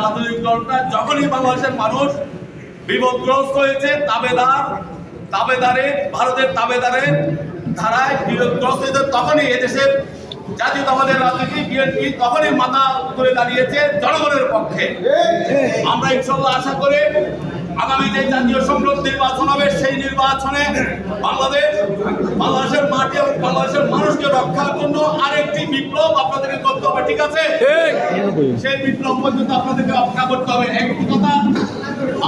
রাজনৈতিক দলটা যখনই বাংলাদেশের মানুষ বিপদগ্রস্ত হয়েছে ভারতের তাবেদারের ধারায় বিপদগ্রস্ত হয়েছে, তখনই এদেশের জাতীয়তাবাদের রাজনীতি বিএনপি তখনই মাথা তুলে দাঁড়িয়েছে জনগণের পক্ষে। আমরা ইনশাল্লাহ আশা করি আগামী যে জাতীয় সংসদ নির্বাচন হবে সেই নির্বাচনে বাংলাদেশের মাটি এবং বাংলাদেশের মানুষকে রক্ষার জন্য আরেকটি বিপ্লব আপনাদেরকে করতে হবে, ঠিক আছে? সেই বিপ্লব পর্যন্ত আপনাদেরকে অপেক্ষা করতে হবে। একটি কথা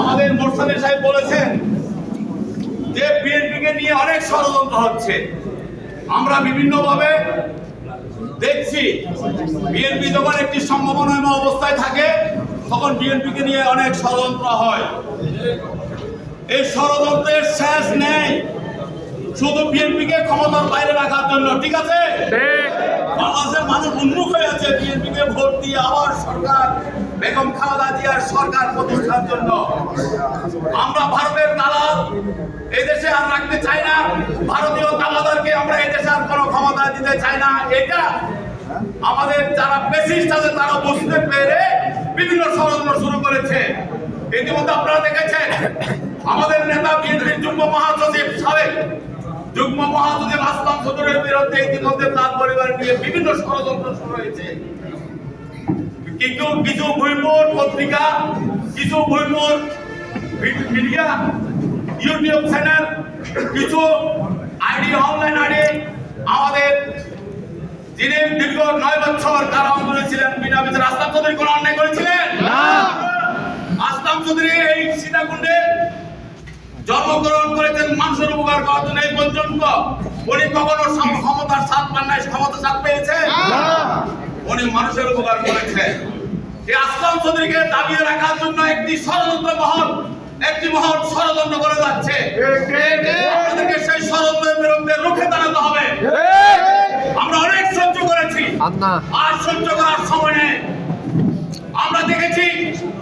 আমাদের মোরসালি সাহেব বলেছেন যে বিএনপিকে নিয়ে অনেক ষড়যন্ত্র হচ্ছে। আমরা বিভিন্নভাবে দেখছি বিএনপি যখন একটি সম্ভাবনাময় অবস্থায় থাকে তখন বিএনপিকে নিয়ে অনেক ষড়যন্ত্র হয়। এই ষড়যন্ত্রের শেষ নেই, শুধু বিএনপিকে ক্ষমতার বাইরে রাখার জন্য, ঠিক আছে? বাংলাদেশের মানুষ উন্মুখ হয়ে আছে বিএনপিকে ভোট দিয়ে আবার সরকার বেগম খালেদা জিয়ার সরকার প্রতিষ্ঠার জন্য। আমরা ভারতের দালাল এদেশে আর রাখতে চাই না, ভারতীয় দালালদেরকে আমরা এদেশে আর কোনো ক্ষমতা দিতে চাই না। এটা আমাদের যারা পেসিস্ট আছে তারা বুঝতে পেরে বিভিন্ন ষড়যন্ত্র শুরু করেছে। ইতিমধ্যে আপনারা দেখেছেন আমাদের নেতা বিএনপির সাবেক যুগ্ম মহাসচিব আসলাম চৌধুরীর বিরুদ্ধে ইতিমধ্যে তার পরিবার নিয়ে বিভিন্ন ষড়যন্ত্র শুরু হয়েছে। কিছু ভুইপুর পত্রিকা, কিছু ভুইপুর মিডিয়া, ইউটিউব চ্যানেল, কিছু আইডি, অনলাইন আইডি আমাদের যিনি দীর্ঘ 9 বছর কারাবরণে ছিলেন বিনা বিচারে আসলাম চৌধুরী কোন অন্যায় করেছিলেন না। আসলাম চৌধুরী এই সীতাকুণ্ডে জন্মগ্রহণ করেছেন মানুষের উপকার করার জন্য। এই পর্যন্ত উনি কখনো ক্ষমতার স্বাদ পান নাই, ক্ষমতা স্বাদ পেয়েছে না, উনি মানুষের উপকার করেছেন। এই আসলাম চৌধুরীকে দাবিয়ে রাখার জন্য একটি মহল ষড়যন্ত্র করে যাচ্ছে। আপনাদেরকে সেই ষড়যন্ত্রের বিরুদ্ধে রুখে দাঁড়াতে হবে। আমরা অনেক সহ্য করেছি, আর সহ্য করার সময় নেই। আমরা দেখেছি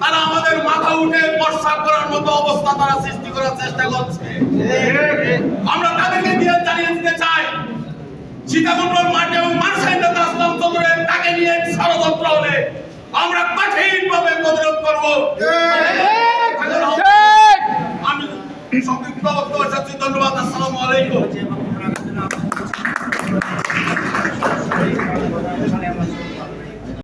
তারা আমাদের মাথা উঠে বর্ষা করার মতো অবস্থা তারা সৃষ্টি করার চেষ্টা করছে। আমরা তাদেরকে দিয়ে জানিয়ে দিতে চাই সীতাকুণ্ডের মাটি এবং মানুষের নেতা আসলাম চৌধুরী তাকে নিয়ে ষড়যন্ত্র হলে আমরা কঠিনভাবে প্রতিরোধ করবো। আমি সংক্ষিপ্ত বক্তব্য, ধন্যবাদ। আসসালামু আলাইকুম।